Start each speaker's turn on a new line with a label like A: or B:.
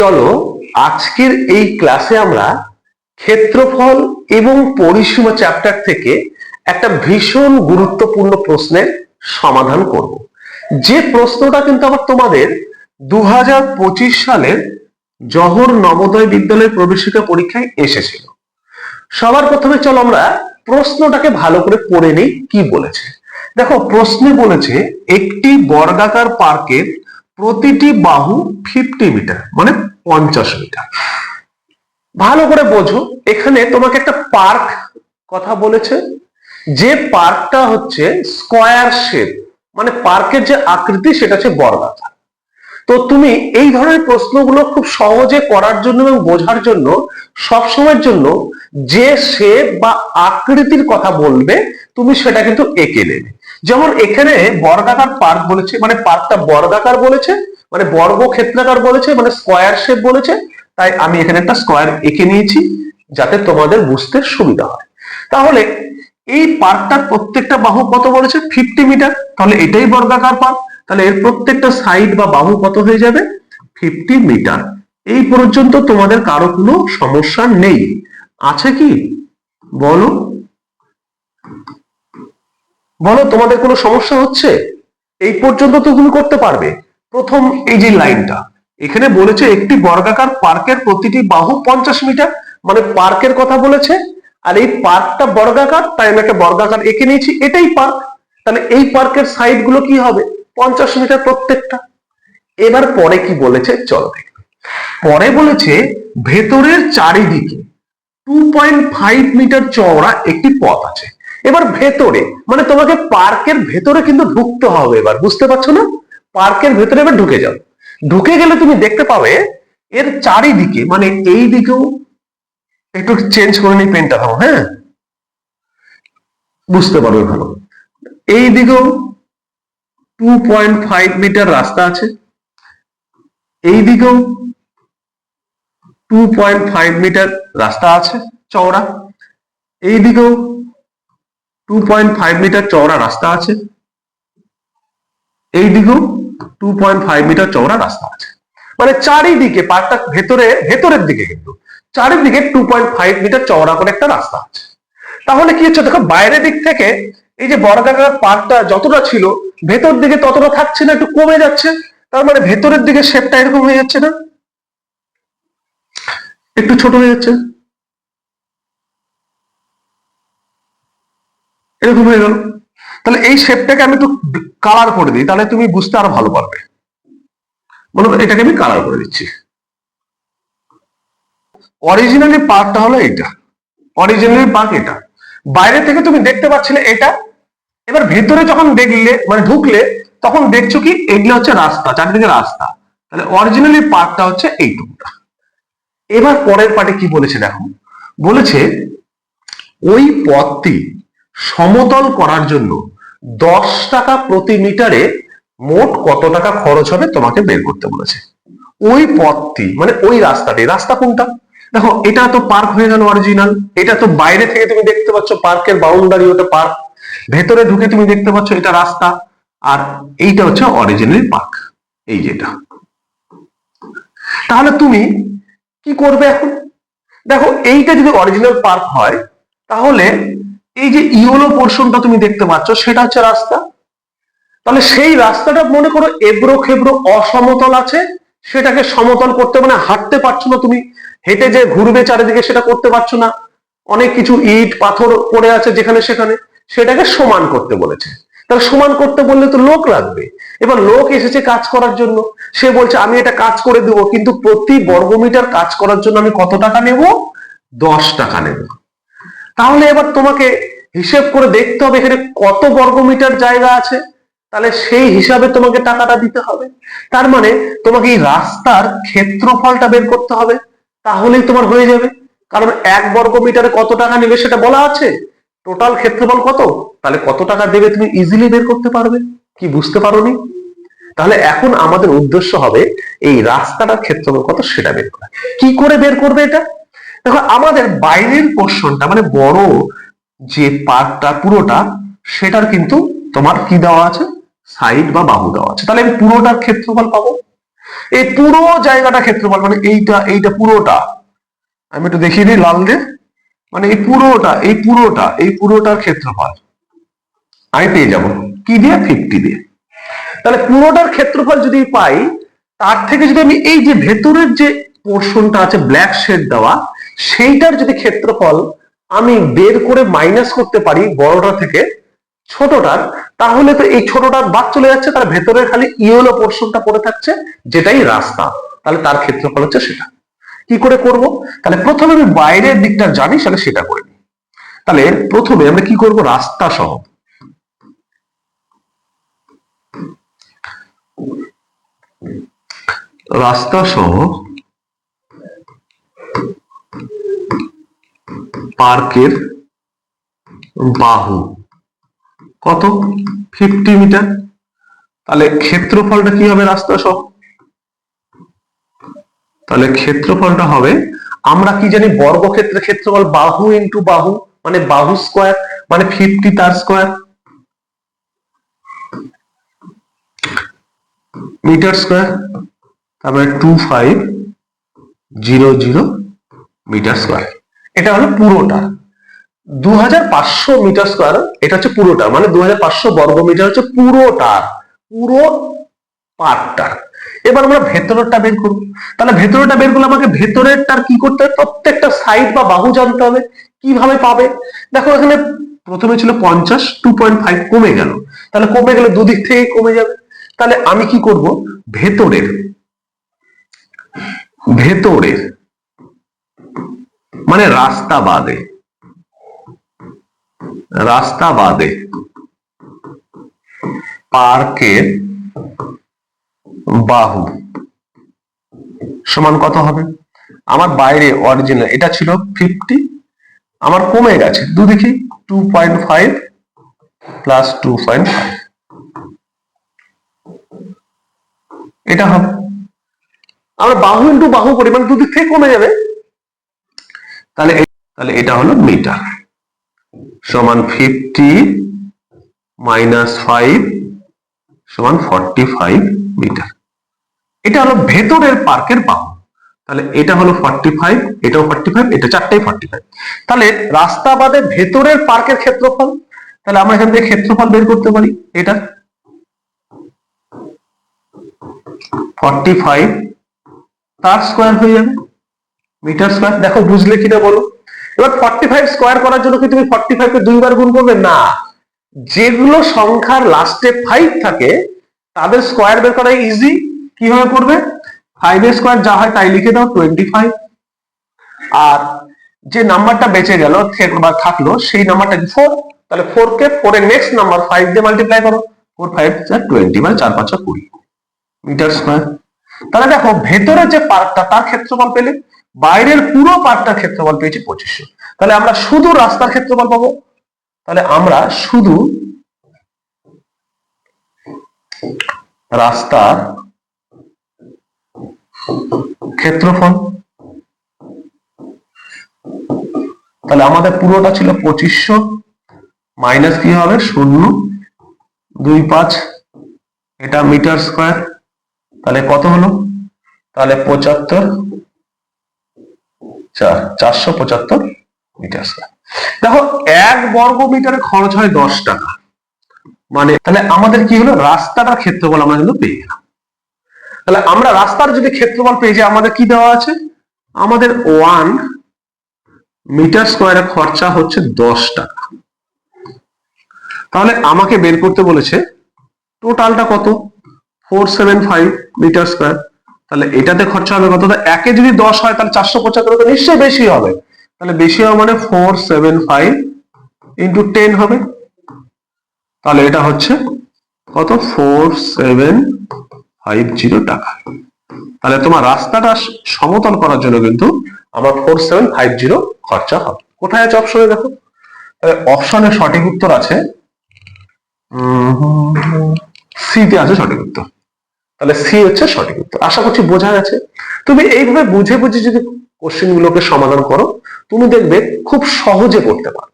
A: চলো আজকের এই ক্লাসে আমরা ক্ষেত্রফল এবং পরিসীমা চ্যাপ্টার থেকে একটা ভীষণ গুরুত্বপূর্ণ প্রশ্নের সমাধান করব। যে প্রশ্নটা কিন্তু আবার তোমাদের 2025 সালের জওহর নবোদয় বিদ্যালয় প্রবেশিকা পরীক্ষায় এসেছিল। সবার প্রথমে চলো আমরা প্রশ্নটাকে ভালো করে পড়ে নিই কি বলেছে। দেখো প্রশ্নে বলেছে একটি বর্গাকার পার্কের প্রতিটি বাহু 50 মিটার মানে 50 মিটার। ভালো করে বোঝো, এখানে তোমাকে একটা পার্ক কথা বলেছে, যে পার্কটা হচ্ছে স্কয়ার শেপ, মানে পার্কের যে আকৃতি সেটা হচ্ছে বর্গাকার। তো তুমি এই ধরনের প্রশ্নগুলো খুব সহজে করার জন্য এবং বোঝার জন্য সবসময়ের জন্য যে শেপ বা আকৃতির কথা বলবে তুমি সেটা কিন্তু এঁকে নেবে। যেমন এখানে বর্গাকার পার্ক বলেছে, মানে পার্কটা বর্গাকার বলেছে, মানে বর্গক্ষেত্রাকার বলেছে, মানে স্কয়ার শেপ বলেছে, তাই আমি এখানে একটা স্কয়ার এঁকে নিয়েছি যাতে তোমাদের বুঝতে সুবিধা হয়। তাহলে এই পার্কটার প্রত্যেকটা বাহু কত বলেছে? 50 মিটার। তাহলে এটাই বর্গাকার পার্ক, তাহলে এর প্রত্যেকটা সাইড বা বাহু কত হয়ে যাবে? 50 মিটার। এই পর্যন্ত তোমাদের কারো কোনো সমস্যা নেই, আছে কি? বলো বলো, তোমাদের কোনো সমস্যা হচ্ছে? এই পর্যন্ত তো তুমি করতে পারবে। প্রথম এই যে লাইনটা এখানে বলেছে একটি বর্গাকার পার্কের প্রতিটি বাহু 50 মিটার, মানে পার্কের কথা বলেছে, আর এই পার্কটা বর্গাকার তাই আমি একটা বর্গাকার এঁকে নিয়েছি, এটাই পার্ক। তাহলে এই পার্কের সাইড গুলো কি হবে? 50 মিটার প্রত্যেকটা। এবার পরে কি বলেছে চলো দেখি। পরে বলেছে ভেতরের চারিদিকে 2.5 মিটার চওড়া একটি পথ আছে। এবার ভেতরে মানে তোমাকে পার্কের ভেতরে কিন্তু ঢুকতে হবে। এবার বুঝতে পারছো না? পার্কের ভেতরে এবার ঢুকে যাও। ঢুকে গেলে তুমি দেখতে পাবে এর চারিদিকে, মানে এই দিকেও একটু চেঞ্জ করে নি পেনটা, থামো, হ্যাঁ, বুঝতে পারবে ভালো। এই দিকেও 2.5 মিটার রাস্তা আছে, এই দিকেও 2.5 মিটার রাস্তা আছে চওড়া, এই দিকেও 2.5 মিটার চওড়া রাস্তা আছে, এই দিকেও 2.5 মিটার চওড়া রাস্তা আছে। মানে চারিদিকে পার্কটা ভেতরের দিকে কিন্তু চারিদিকে 2.5 মিটার চওড়া করে একটা রাস্তা আছে। তাহলে কি হচ্ছে দেখো, বাইরের দিক থেকে এই যে বর্গাকার পার্কটা যতটা ছিল ভেতর দিকে ততটা থাকছে না, একটু কমে যাচ্ছে। তার মানে ভেতরের দিকে শেপটা এরকম হয়ে যাচ্ছে না, একটু ছোট হয়ে যাচ্ছে, এরকম হয়ে গেল। তাহলে এই শেপটাকে আমি একটু কালার করে দিই, তাহলে তুমি বুঝতে আরো ভালো পারবে। মনে করো এটাকে আমি কালার করে দিচ্ছি। অরিজিনালি পার্কটা হলো এটা, অরিজিনালি পার্ক এটা। বাইরে থেকে তুমি দেখতে পাচ্ছিলে এটা, এবার ভেতরে যখন দেখলে মানে ঢুকলে তখন দেখছো কি এগুলো হচ্ছে রাস্তা, চারদিকে রাস্তা। তাহলে অরিজিনালি পার্কটা হচ্ছে এইটুকুটা। এবার পরের পার্টে কি বলেছে দেখো, বলেছে ওই পথটি সমতল করার জন্য 10 টাকা প্রতি মিটারে মোট কত টাকা খরচ হবে তোমাকে বের করতে বলেছে। ওই পথটি মানে ওই রাস্তাটি, রাস্তা কোনটা? দেখো এটা তো পার্ক হয়ে গেল অরিজিনাল, এটা তো বাইরে থেকে তুমি দেখতে পাচ্ছ পার্কের বাউন্ডারি, ওটা পার্ক। ভেতরে ঢুকে তুমি দেখতে পাচ্ছ এটা রাস্তা, আর এইটা হচ্ছে অরিজিনাল পার্ক, এই যেটা। তাহলে তুমি কি করবে এখন? দেখো এইটা যদি অরিজিনাল পার্ক হয় তাহলে এই যে ইয়েলো পোর্শনটা তুমি দেখতে পাচ্ছ সেটা হচ্ছে রাস্তা। তাহলে সেই রাস্তাটা মনে করো এবড়ো খেবড়ো অসমতল আছে, সেটাকে সমতল করতে মানে হাঁটতে পারছো না তুমি, হেঁটে যে ঘুরবে চারিদিকে সেটা করতে পারছো না, অনেক কিছু ইট পাথর পড়ে আছে যেখানে সেখানে, সেটাকে সমান করতে বলেছে। তাহলে সমান করতে বললে তো লোক লাগবে। এবার লোক এসেছে কাজ করার জন্য, সে বলছে আমি এটা কাজ করে দেবো, কিন্তু প্রতি বর্গমিটার কাজ করার জন্য আমি কত টাকা নেব? 10 টাকা নেব। তাহলে এবার তোমাকে হিসেব করে দেখতে হবে এখানে কত বর্গমিটার জায়গা আছে, তাহলে সেই হিসাবে তোমাকে টাকাটা দিতে হবে। তার মানে তোমাকে এই রাস্তার ক্ষেত্রফলটা বের করতে হবে, তাহলেই তোমার হয়ে যাবে। কারণ 1 বর্গমিটারে কত টাকা নেবে সেটা বলা আছে, টোটাল ক্ষেত্রফল কত, তাহলে কত টাকা দেবে তুমি ইজিলি বের করতে পারবে। কি বুঝতে পারোনি? তাহলে এখন আমাদের উদ্দেশ্য হবে এই রাস্তাটার ক্ষেত্রফল কত সেটা বের করা। কি করে বের করবে এটা? দেখো আমাদের বাইরের পোর্শনটা মানে বড় যে পার্টটা পুরোটা, সেটার কিন্তু তোমার কি দেওয়া আছে? সাইড বা বাহু দেওয়া আছে। তাহলে আমি পুরোটার ক্ষেত্রফল পাবো। এই পুরো জায়গাটা ক্ষেত্রফল, মানে এইটা পুরোটা, আমি একটু দেখিয়ে দিই লাল দিয়ে, মানে এই পুরোটার ক্ষেত্রফল আমি পেয়ে যাব কি দিয়ে? 50 দিয়ে। তাহলে পুরোটার ক্ষেত্রফল যদি পাই, তার থেকে যদি আমি এই যে ভেতরের যে পোর্শনটা আছে ব্ল্যাক শেড দেওয়া, সেইটার যদি ক্ষেত্রফল আমি বের করে মাইনাস করতে পারি বড়টা থেকে ছোটটার, তাহলে তো এই ছোটটার বাদ চলে যাচ্ছে, তার ভেতরের খালি ইয়েলো পোর্শনটা পড়ে থাকছে, যেটাই রাস্তা। তাহলে তার ক্ষেত্রফল হচ্ছে সেটা। কি করে করব? তাহলে প্রথমে আমি বাইরের দিকটা জানি, তাহলে সেটা করে নিই। তাহলে প্রথমে আমরা কি করব? রাস্তা সহ পার্কের বাহু কত? 50 মিটার। তাহলে ক্ষেত্রফলটা কি হবে রাস্তা সহ? তাহলে ক্ষেত্রফলটা হবে, আমরা কি জানি বর্গক্ষেত্রের ক্ষেত্রফল বাহু ইন্টু বাহু, মানে বাহু স্কয়ার, মানে 50 তার স্কয়ার, মিটার স্কয়ার, তারপরে 2500 মিটার স্কয়ার। এটা হলো পুরোটা। 2500 মিটার স্কয়ার, এটা হচ্ছে পুরোটা, মানে 2500 বর্গ মিটার হচ্ছে পুরো পার্টটা। এবার আমরা ভেতরটা বের করব। তাহলে ভেতরটা বের করলে আমাকে ভেতরেরটার কি করতে হবে? প্রত্যেকটা সাইড বা বাহু জানতে হবে। কিভাবে পাবে? দেখো এখানে প্রথমে ছিল 50, 2.5 কমে গেল, তাহলে কমে গেলে দুদিক থেকে কমে যাবে। তাহলে আমি কি করব? ভেতরের মানে রাস্তা বাদে পার্কের বাহু সমান কত হবে? আমার বাইরে অরিজিনাল এটা ছিল 50, আমার কমে গেছে দুদিকে 2.5 প্লাস 2.5, এটা হবে। আমরা বাহু ইন্টু বাহু করি, মানে দুদিক থেকে কমে যাবে। তাহলে এটা হলো মিটার সমান 50 মাইনাস 5 সমান 45 মিটার। এটা হলো ভেতরের পার্কের বাহু। তাহলে এটা হলো 45, এটাও 45, এটা চারটাই 45। তাহলে রাস্তা বাদে ভেতরের পার্কের ক্ষেত্রফল, তাহলে আমরা এখান থেকে ক্ষেত্রফল বের করতে পারি। এটা 45 তার স্কয়ার হয়ে যাবে, মিটার স্কয়ার। দেখো বুঝলে কিনা বলো? এবার 45 স্কয়ার করার জন্য কি তুমি 45 কে দুইবার গুণ করবে? না, যেগুলো সংখ্যার লাস্টে 5 থাকে তাদের স্কয়ার বের করা ইজি। কিভাবে করবে? 5 এর স্কয়ার যা হয় তাই লিখে দাও, 25। আর যে নাম্বারটা বেঁচে গেল বা থাকলো সেই নাম্বারটা কি? 4। তাহলে 4 কে 4 এর নেক্সট নাম্বার 5 দিয়ে মাল্টিপ্লাই করো, 4 5 20, মানে 4 5 20 মিটার স্কয়ার। তাহলে দেখো ভেতরে যে পার্কটা তার ক্ষেত্রফল পেলে, বাইরের পুরো পার্কটার ক্ষেত্রফল পেয়েছি 2500। তাহলে আমরা শুধু রাস্তার ক্ষেত্রফল পাবো। তাহলে আমরা শুধু রাস্তার ক্ষেত্রফল, তাহলে আমাদের পুরোটা ছিল 2500 মাইনাস কি হবে? 0.25, এটা মিটার স্কয়ার। তাহলে কত হলো? তাহলে 475 মিটার স্কয়ার। দেখো 1 বর্গ মিটারে খরচ হয় 10 টাকা, মানে তাহলে আমাদের কি হলো? রাস্তাটার ক্ষেত্রফল আমরা কিন্তু পেয়ে গেলাম। তাহলে আমরা রাস্তার যদি ক্ষেত্রফল পেয়ে যাই, আমাদের কি দেওয়া আছে? আমাদের 1 মিটার স্কয়ারে খরচা হচ্ছে 10 টাকা। তাহলে আমাকে বের করতে বলেছে টোটালটা কত? 475 মিটার স্কয়ার। তাহলে এটাতে খরচা হবে কত? একে যদি 10 হয় তাহলে 475 তো নিশ্চয়ই বেশি হবে। তাহলে বেশি হবে মানে 475 ইন্টু 10 হবে। তাহলে এটা হচ্ছে কত? 4750 টাকা। তাহলে তোমার রাস্তাটা সমতল করার জন্য কিন্তু আমার 4750 খরচা হবে। কোথায় আছে অপশনে? দেখো অপশনে সঠিক উত্তর আছে সি তে আছে সঠিক উত্তর। তাহলে সি হচ্ছে সঠিক উত্তর। আশা করছি বোঝা গেছে। তুমি এইভাবে বুঝে বুঝে যদি কোশ্চেন গুলোকে সমাধান করো, তুমি দেখবে খুব সহজে করতে পারো।